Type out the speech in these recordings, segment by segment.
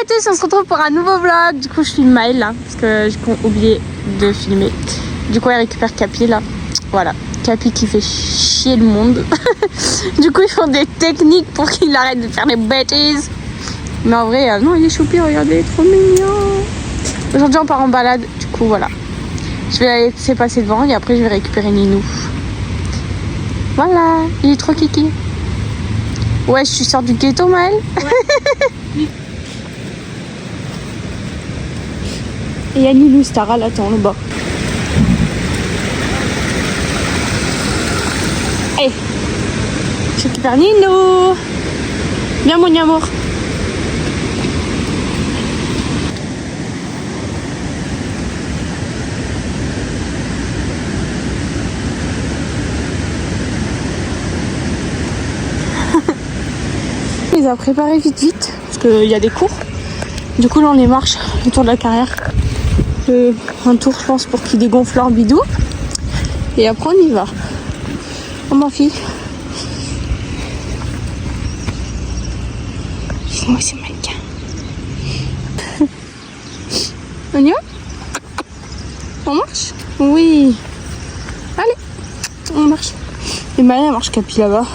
à tous, on se retrouve pour un nouveau vlog. Du coup je filme Maëlle là, parce que j'ai oublié de filmer. Du coup elle récupère Capi là. Voilà, Capi qui fait chier le monde. Du coup ils font des techniques pour qu'il arrête de faire des bêtises. Mais en vrai, non il est choupi, regardez, il est trop mignon. Aujourd'hui on part en balade, du coup voilà. Je vais la laisser passer devant et après je vais récupérer Ninou. Voilà, il est trop kiki. Ouais, je suis sortie du ghetto, Maëlle. Ouais. Et il y a Ninou Stara là, attends, là-bas. Hey, je récupère Ninou. Viens mon amour. Il les a préparés vite parce qu'il y a des cours. Du coup là on les marche autour de la carrière. Un tour je pense pour qu'ils dégonflent leur bidou. Et après on y va. Oh ma fille. Moi c'est mannequin. On y va? On marche? Oui. Allez, on marche. Et Maëlle marche Capi là-bas.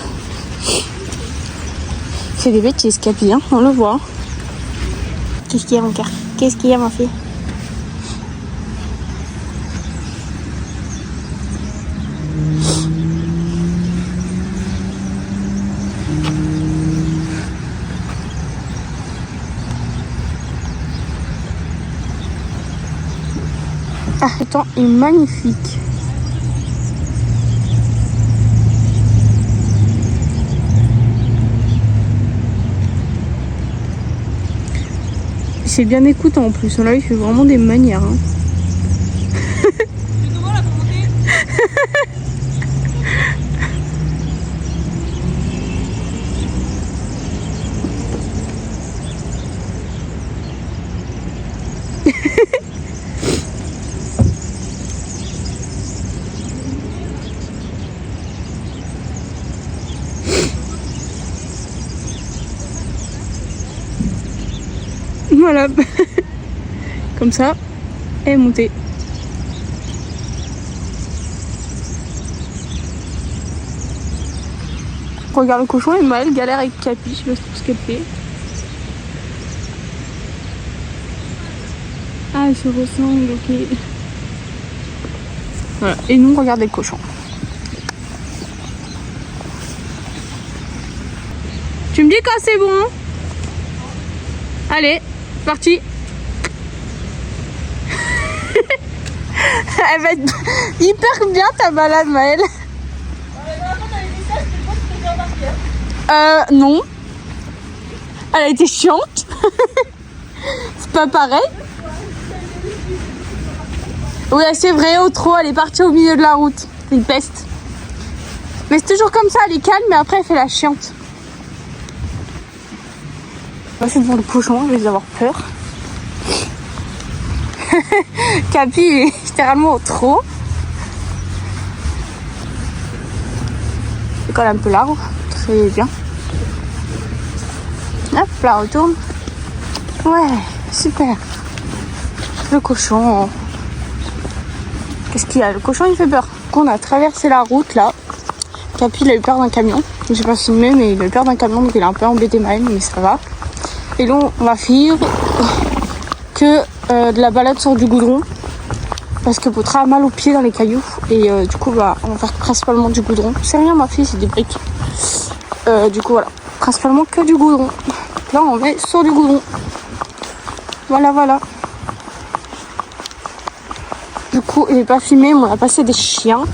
C'est des bêtises Capi, hein, on le voit. Qu'est-ce qu'il y a mon cœur? Qu'est-ce qu'il y a ma fille? Ah, le temps est magnifique. C'est bien écoutant en plus. Là, il fait vraiment des manières. Hein. C'est nouveau la volonté. Voilà. Comme ça, elle est montée. Regarde le cochon et Maëlle galère avec Capi, je sais pas ce qu'elle fait. Ah, elle se ressemble, ok. Voilà, et nous, regardez le cochon. Tu me dis quand c'est bon? Allez, parti. Elle va être hyper bien ta balade, Maëlle. Non. Elle a été chiante. C'est pas pareil. Oui, c'est vrai, au trot, elle est partie au milieu de la route. C'est une peste. Mais c'est toujours comme ça, elle est calme, mais après elle fait la chiante. Là, c'est devant le cochon, je vais avoir peur. Capi est littéralement au trot. Je colle un peu l'arbre, très bien. Hop, là, retourne. Ouais, super. Le cochon. Qu'est-ce qu'il y a? Le cochon, il fait peur. Quand on a traversé la route, là, Capi, il a eu peur d'un camion. J'ai pas filmé, mais il a eu peur d'un camion, donc il a un peu embêté Maëlle, mais ça va. Et là, on va faire que de la balade sur du goudron. Parce que Potra a mal aux pieds dans les cailloux. Et du coup, bah, on va faire principalement du goudron. C'est rien, ma fille, c'est des briques. Du coup, voilà. Principalement que du goudron. Là, on met sur du goudron. Voilà, voilà. Du coup, il n'est pas filmé, mais on a passé des chiens.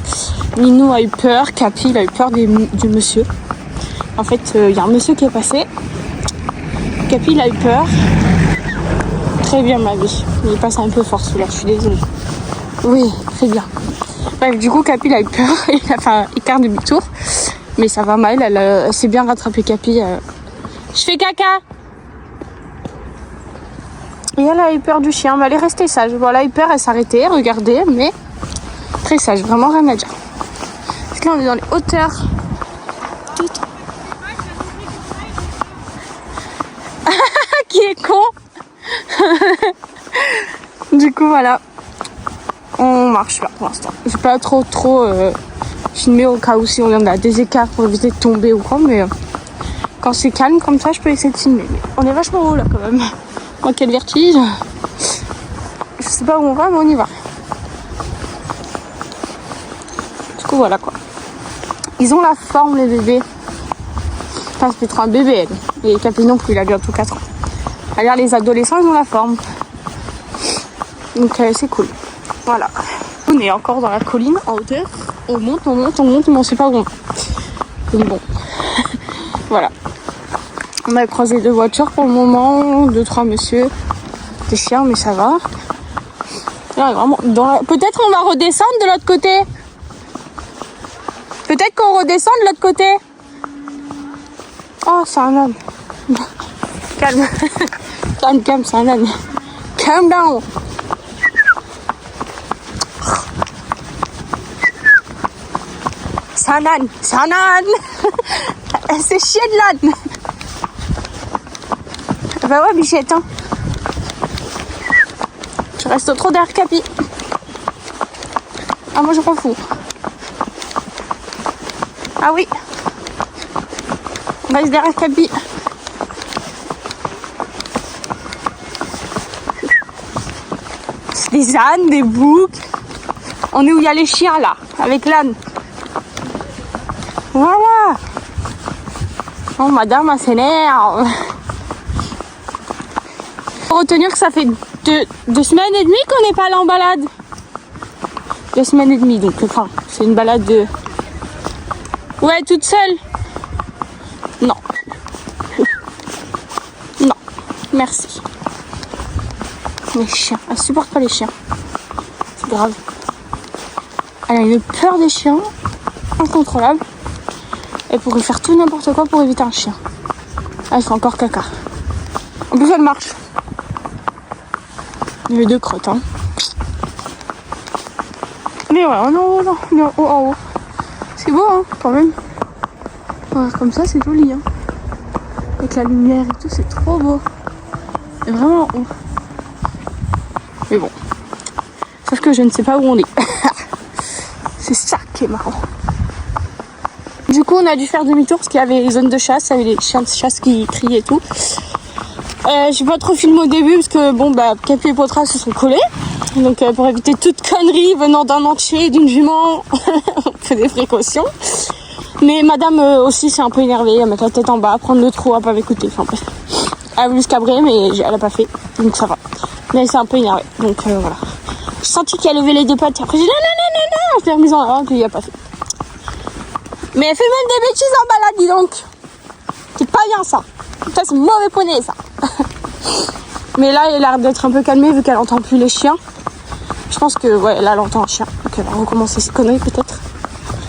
Ninou a eu peur. Capi, il a eu peur du monsieur. En fait, il y a un monsieur qui est passé. Capi, il a eu peur. Très bien, ma vie. Il passe un peu fort celui-là, je suis désolée. Oui, très bien. Bref, du coup, Capi, il a eu peur. Il a fait un écart demi-tour. Mais ça va, Maëlle, elle s'est bien rattrapée, Capi. Je fais caca. Et elle a eu peur du chien, mais elle est restée sage. Voilà, elle a eu peur, elle s'arrêtait, regardait, mais très sage, vraiment rien à dire. Parce que là, on est dans les hauteurs. Qui est con? Du coup, voilà. On marche là pour l'instant. J'ai pas trop filmé au cas où si on en a des écarts pour éviter de tomber ou quoi, mais quand c'est calme comme ça, je peux essayer de filmer. Mais on est vachement haut là quand même. Oh, quel vertige. Je sais pas où on va, mais on y va. Du coup, voilà quoi. Ils ont la forme, les bébés. Enfin, c'est peut-être un bébé, elle. Et Capi non plus, il a bientôt 4 ans. Regarde, les adolescents, ils ont la forme. Donc, c'est cool. Voilà. On est encore dans la colline, en hauteur. On monte, mais on sait pas où on va. Donc bon. Voilà. On a croisé 2 voitures pour le moment, 2-3 messieurs. Des chiens, mais ça va. Là, vraiment, peut-être on va redescendre de l'autre côté. Peut-être qu'on redescend de l'autre côté. Oh, c'est un âne. Calme. Calme, c'est un âne. Calm down. C'est un âne. Elle s'est chiée de l'âne. Bah ouais, bichette, hein. Je reste trop derrière Capi. Ah, moi je m'en fous. Ah oui. On reste derrière Capi. C'est des ânes, des boucs. On est où il y a les chiens là, avec l'âne. Voilà. Oh, madame, elle s'énerve. Faut retenir que ça fait 2 semaines et demie qu'on n'est pas allé en balade. 2 semaines et demie, donc enfin, c'est une balade de... Ouais, toute seule. Non. Non. Merci. Les chiens. Elle supporte pas les chiens. C'est grave. Elle a une peur des chiens incontrôlable. Elle pourrait faire tout n'importe quoi pour éviter un chien. Elle fait encore caca. En plus, elle marche. Il y a 2 crottes, hein. Mais ouais, on est en haut. C'est beau, hein, quand même. Ouais, comme ça, c'est joli, hein. Avec la lumière et tout, c'est trop beau. C'est vraiment haut. Mais bon. Sauf que je ne sais pas où on est. C'est ça qui est marrant. Du coup, on a dû faire demi-tour parce qu'il y avait les zones de chasse, il y avait les chiens de chasse qui criaient et tout. J'ai pas trop filmé au début parce que bon bah Capi et Potra se sont collés. Donc pour éviter toute connerie venant d'un entier, d'une jument, on fait des précautions. Mais madame aussi s'est un peu énervée, à mettre la tête en bas, à prendre le trou, à pas m'écouter. Enfin bref. Elle a voulu se cabrer mais elle a pas fait. Donc ça va. Mais elle s'est un peu énervée. Donc voilà. J'ai senti qu'elle levait les 2 pattes. Après j'ai dit non. Je l'ai remise en avant puis il a pas fait. Mais elle fait même des bêtises en balade, dis donc. C'est pas bien ça. Ça c'est mauvais poney ça. Mais là elle a l'air d'être un peu calmée vu qu'elle entend plus les chiens. Je pense que ouais là elle entend un chien. Donc elle va recommencer ses conneries peut-être.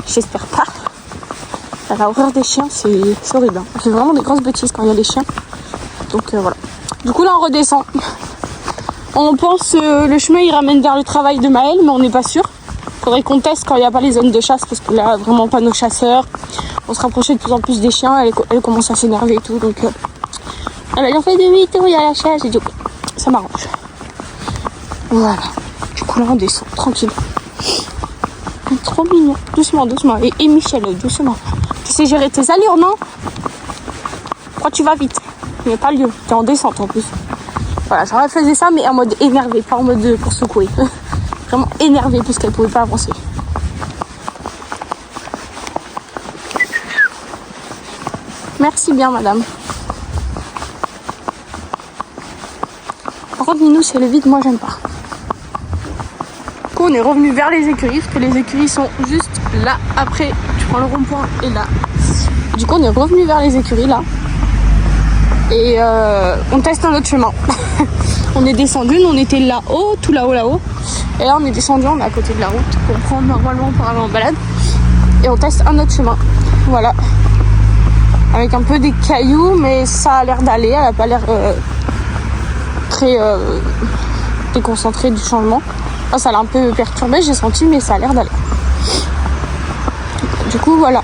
J'espère pas. Elle a horreur des chiens, c'est horrible. Hein. Elle fait vraiment des grosses bêtises quand il y a des chiens. Donc voilà. Du coup là on redescend. On pense le chemin il ramène vers le travail de Maëlle, mais on n'est pas sûr. Faudrait qu'on teste quand il n'y a pas les zones de chasse parce que là vraiment pas nos chasseurs. On se rapprochait de plus en plus des chiens, elle commence à s'énerver et tout, donc elle a bien fait demi-tour, il y a la chasse, et du coup ça m'arrange. Voilà. Du coup là on descend, tranquille. Trop mignon. Doucement. Et Michel, doucement. Tu sais gérer tes allures, non? Pourquoi tu vas vite? Il n'y a pas lieu, t'es en descente en plus. Voilà, j'aurais fait ça mais en mode énervé, pas en mode pour secouer. Vraiment énervée parce qu'elle pouvait pas avancer. Merci bien madame. Par contre Minou c'est le vide, moi j'aime pas. Du coup on est revenu vers les écuries parce que les écuries sont juste là. Après tu prends le rond-point et là. Du coup on est revenu vers les écuries là. Et on teste un autre chemin. On est descendu, on était là-haut, tout là-haut. Et là on est descendu, on est à côté de la route qu'on prend normalement pour aller en balade. Et on teste un autre chemin. Voilà. Avec un peu des cailloux, mais ça a l'air d'aller. Elle a pas l'air très déconcentrée du changement. Enfin, ça l'a un peu perturbée, j'ai senti, mais ça a l'air d'aller. Du coup voilà.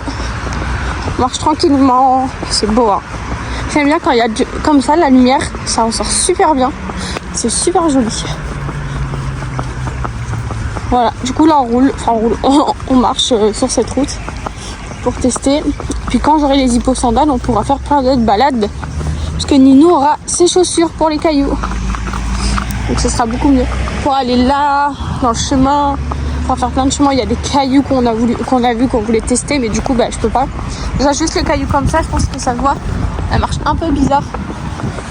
On marche tranquillement, c'est beau hein. J'aime bien quand il y a comme ça la lumière, ça en sort super bien. C'est super joli. Voilà, du coup là on marche sur cette route pour tester. Puis quand j'aurai les hippos-sandales, on pourra faire plein d'autres balades. Parce que Ninou aura ses chaussures pour les cailloux. Donc ce sera beaucoup mieux. Pour aller là, dans le chemin, pour faire plein de chemins, il y a des cailloux qu'on a vu, qu'on voulait tester, mais du coup je peux pas. Déjà juste les cailloux comme ça, je pense que ça se voit. Elle marche un peu bizarre.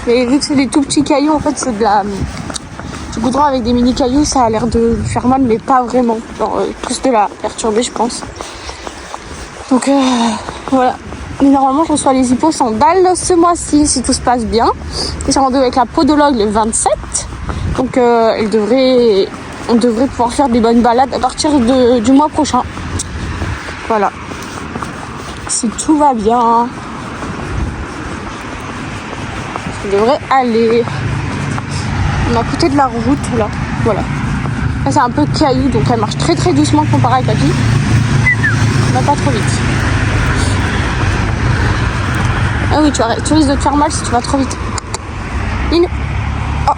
Mais vu que c'est des tout petits cailloux, en fait c'est du goudron avec des mini cailloux, ça a l'air de lui faire mal, mais pas vraiment. Genre plus de la perturber, je pense. Donc voilà. Mais normalement je reçois les hippos-sandales ce mois-ci, si tout se passe bien. J'ai rendez-vous avec la podologue le 27. Donc on devrait pouvoir faire des bonnes balades à partir du mois prochain. Voilà. Si tout va bien, ça devrait aller. On est à côté de la route là. Voilà. Là c'est un peu caillou, donc elle marche très très doucement comparé à Capi. Mais pas trop vite. Ah oui, tu risques de te faire mal si tu vas trop vite. Ninou. Oh.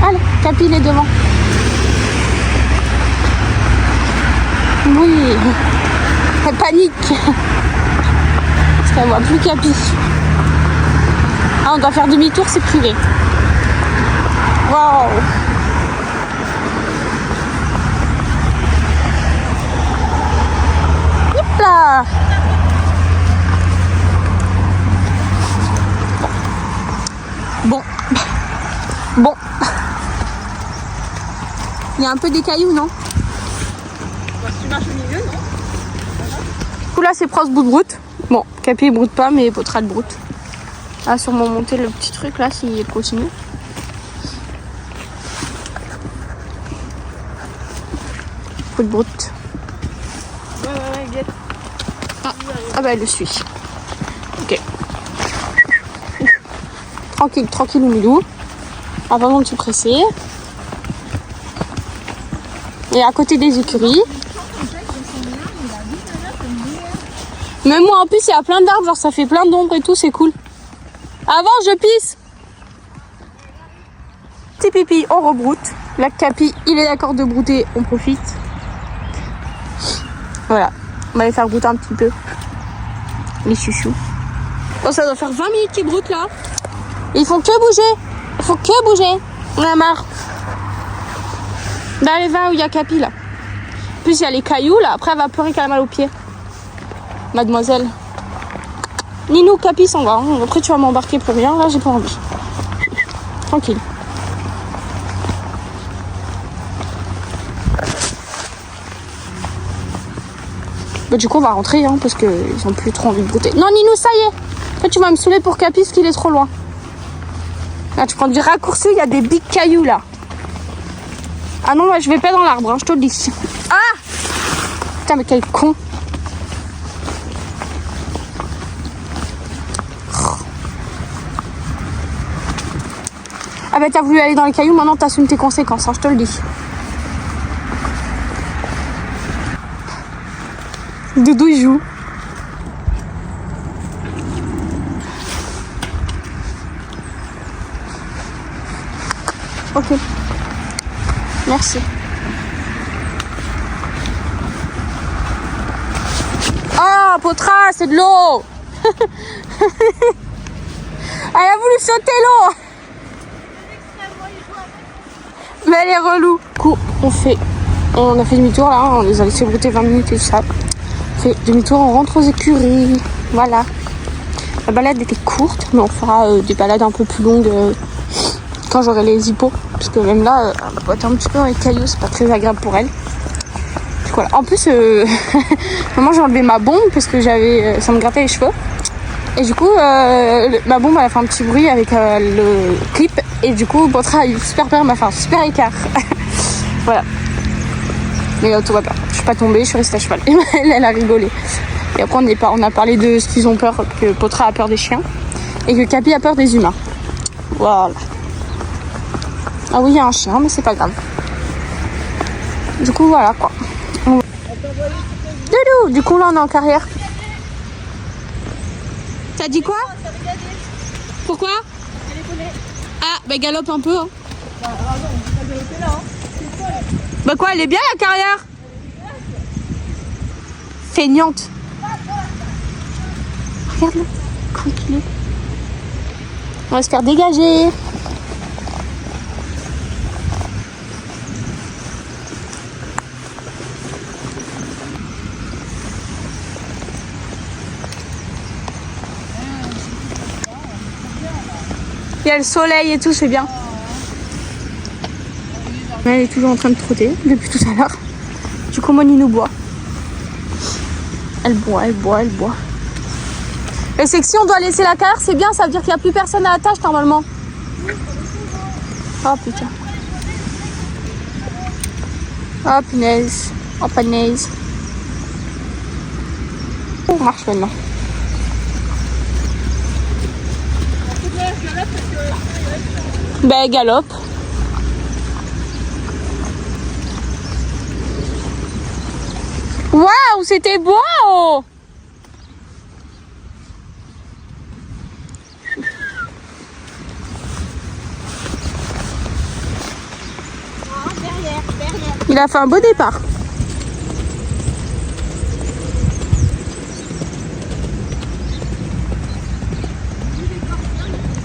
Allez, Capi il est devant. Oui. Elle panique. Parce qu'elle voit plus Capi. Ah, on doit faire demi-tour, c'est privé. Waouh. Hop là. Bon. Il y a un peu des cailloux, non? Tu marches au milieu, non? Du coup là c'est proche bout de broute. Bon, Capi il broute pas, mais Potra le broute. Là sûrement monter le petit truc là s'il continue. Coup de broute. Ouais, guette. Ah bah elle le suit. Ok. Tranquille Milou. Pas besoin de se presser. Et à côté des écuries. Même moi en plus il y a plein d'arbres, genre ça fait plein d'ombre et tout, c'est cool. Avant je pisse. Petit pipi, on rebroute. La Capi, il est d'accord de brouter, on profite. Voilà, on va les faire brouter un petit peu. Les chouchous. Bon, ça doit faire 20 minutes qu'ils broutent là. Ils font que bouger. Il faut que bouger. On a marre. Là, elle va où il y a Capi là. En plus, il y a les cailloux là. Après, elle va pleurer qu'elle a mal aux pieds. Mademoiselle. Ninou, Capi s'en va. Après, tu vas m'embarquer pour rien. Là, j'ai pas envie. Tranquille. Bah, du coup, on va rentrer parce qu'ils ont plus trop envie de brouter. Non, Ninou, ça y est. Après, tu vas me saouler pour Capi parce qu'il est trop loin. Là, tu prends du raccourci, il y a des big cailloux là. Ah non, moi je vais pas dans l'arbre, je te le dis. Ah! Putain, mais quel con. Ah bah t'as voulu aller dans les cailloux, maintenant t'assumes tes conséquences, je te le dis. Doudou il joue. Ok. Merci. Ah, Potra, c'est de l'eau. Elle a voulu sauter l'eau. Mais elle est relou. Du coup, on a fait demi-tour là, on les a laissés brouter 20 minutes et tout ça. On fait demi-tour, on rentre aux écuries. Voilà. La balade était courte, mais on fera des balades un peu plus longues quand j'aurai les hippos. Parce que même là, elle va boiter un petit peu dans les cailloux, c'est pas très agréable pour elle. Donc voilà. En plus, moi j'ai enlevé ma bombe parce que ça me grattait les cheveux. Et du coup, ma bombe elle a fait un petit bruit avec le clip. Et du coup, Potra a eu super peur, m'a fait un super écart. Voilà. Mais tout va bien. Je suis pas tombée, je suis restée à cheval. Et elle a rigolé. Et après, on a parlé de ce qu'ils ont peur, que Potra a peur des chiens. Et que Capi a peur des humains. Voilà. Ah oui, il y a un chien, mais c'est pas grave. Du coup, voilà quoi. Doudou, du coup, là, on est en carrière. T'as dit quoi? Pourquoi? Ah, Bah galope un peu. Hein. Bah non, on peut pas galoper là. Hein. C'est quoi là? Bah quoi, elle est bien la carrière? Feignante. Regarde-le. Tranquille. On va se faire dégager. Il y a le soleil et tout, c'est bien. Elle est toujours en train de trotter depuis tout à l'heure. Du coup, Moni nous boit. Elle boit, elle boit, elle boit. Et c'est que si on doit laisser la carrière, c'est bien, ça veut dire qu'il n'y a plus personne à la tâche normalement. Oh putain. Oh punaise. Oh punaise. On marche maintenant. Ben galope. Waouh, c'était beau! Il a fait un beau départ.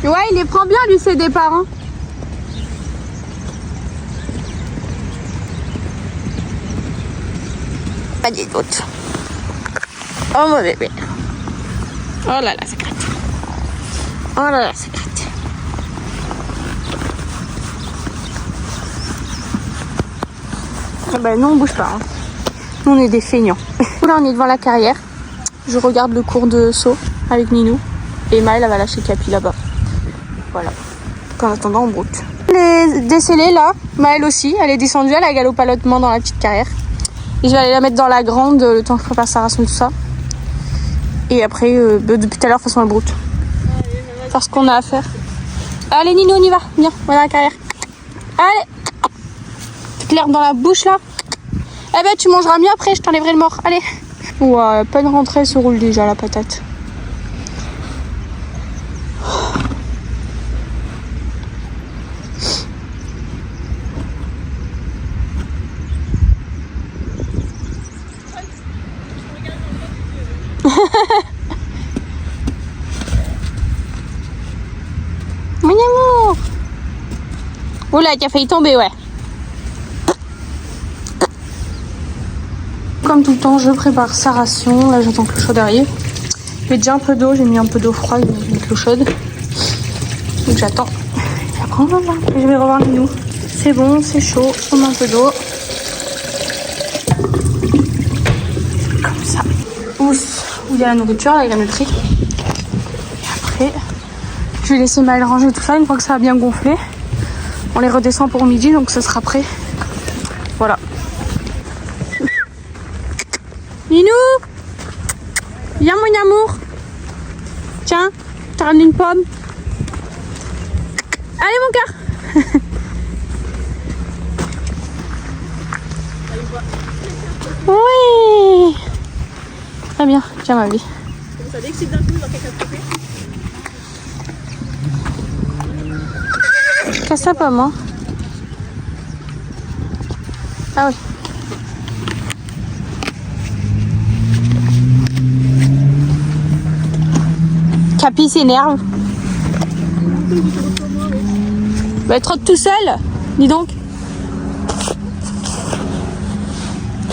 Ouais, il les prend bien lui ses départs. Hein. Pas des doutes. Oh mon bébé. Oh là là, ça gratte. Oh là là, ça gratte. Ben nous on bouge pas. Hein. Nous on est des feignants. Là on est devant la carrière. Je regarde le cours de saut avec Ninou. Et Maëlle elle va lâcher Capi là-bas. Voilà. En attendant on broute. Elle est décellée là. Maëlle aussi. Elle est descendue, elle a galopalotement dans la petite carrière. Et je vais aller la mettre dans la grande le temps que je prépare sa ration et tout ça. Et après, depuis tout à l'heure, de toute façon elle broute. Faire ce qu'on a à faire. Allez Ninou, on y va. Viens, on va dans la carrière. Allez. Tu te l'herbe dans la bouche là. Eh ben tu mangeras mieux après, je t'enlèverai le mort. Allez. Ouah, peine rentrée, elle se roule déjà la patate. Mon amour. Oula, qui a failli tomber, ouais. Comme tout le temps, je prépare sa ration. Là, j'attends que l'eau chaude arrive. J'ai déjà un peu d'eau, j'ai mis un peu d'eau froide avec l'eau chaude. Donc j'attends. Et après, on va voir. Et je vais revoir Ninou. C'est bon, c'est chaud. On met un peu d'eau. Comme ça. Où il y a la nourriture, la granullerie. Et après, je vais laisser Maëlle ranger tout ça. Une fois que ça a bien gonflé, on les redescend pour midi, donc ce sera prêt. Voilà. Ninou, viens mon amour. Tiens, je te ramène une pomme. Allez mon cœur. Oui. Très bien, tiens ma vie. Comme ça décide d'un coup dans quelqu'un de côté. Casse sa pomme, hein. Ah oui. Capi s'énerve. Bah, trotte tout seul, dis donc.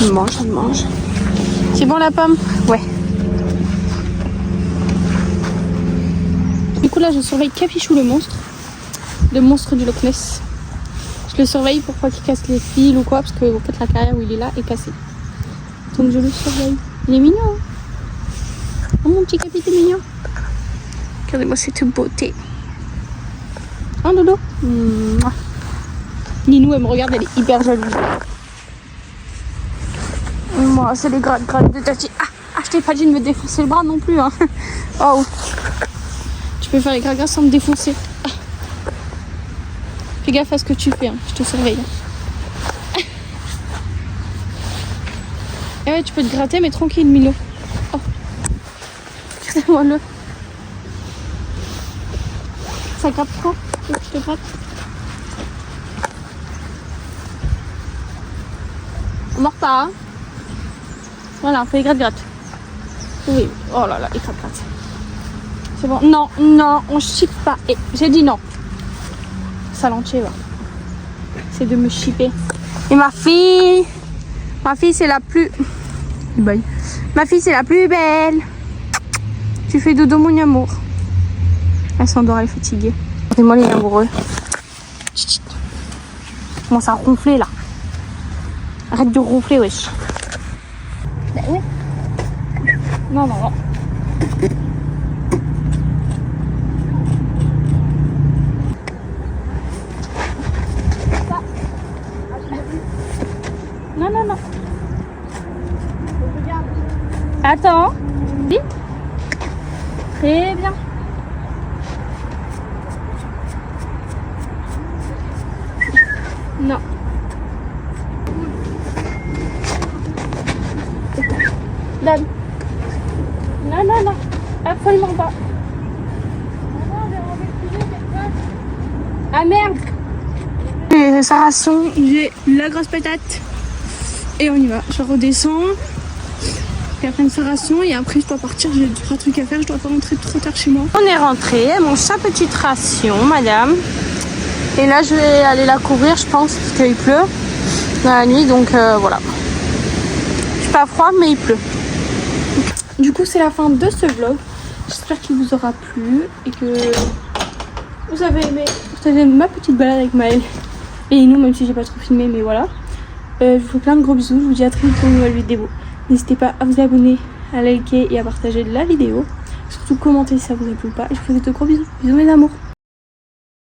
Il mange, il mange. C'est bon la pomme? Ouais. Du coup là je surveille Capichou le monstre du Loch Ness. Je le surveille pour pas qu'il casse les fils ou quoi, parce que en fait la carrière où il est là est cassée. Donc je le surveille. Il est mignon. Hein, oh mon petit Capi, t'es mignon. Regardez-moi cette beauté. Hein dodo? Ninou elle me regarde, elle est hyper jalouse. Moi c'est les grattes de Tati. Ah, je t'ai pas dit de me défoncer le bras non plus. Hein. Oh. Tu peux faire les grattes sans me défoncer. Ah. Fais gaffe à ce que tu fais, hein. Je te surveille. Et ouais, tu peux te gratter mais tranquille Milo. Oh. Regardez-moi le. Ça gratte trop. Tu veux que je te gratte? On mord pas, hein? Voilà, on fait les gratte-gratte. Oui, oh là là, les gratte-gratte. C'est bon. Non, non, on chippe pas. Et j'ai dit non. Salantier, va. C'est de me chipper. Et ma fille c'est la plus... Bye. Ma fille c'est la plus belle. Tu fais dodo mon amour. Elle s'endort, elle est fatiguée. Regardez-moi les amoureux. Commence à ronfler là. Arrête de ronfler, wesh. Ben oui. Non, non, non. Non, non, non. Attends. Oui. Très bien. Non. Donne. Non, non, non. Absolument pas. Ah merde. Et sa ration, j'ai la grosse patate. Et on y va. Je redescends. Et après une ration. Et après je dois partir. J'ai 3 trucs à faire. Je dois pas rentrer trop tard chez moi. On est rentré. Elle mange sa petite ration, madame. Et là je vais aller la couvrir, je pense, parce qu'il pleut dans la nuit. Donc voilà. Je suis pas froide mais il pleut. Du coup c'est la fin de ce vlog. J'espère qu'il vous aura plu. Et que vous avez aimé ma petite balade avec Maëlle et nous, même si j'ai pas trop filmé, mais voilà. Je vous fais plein de gros bisous. Je vous dis à très vite pour une nouvelle vidéo. N'hésitez pas à vous abonner, à liker et à partager la vidéo. Surtout commenter si ça vous a plu ou pas. Et je vous fais de gros bisous. Bisous mes amours.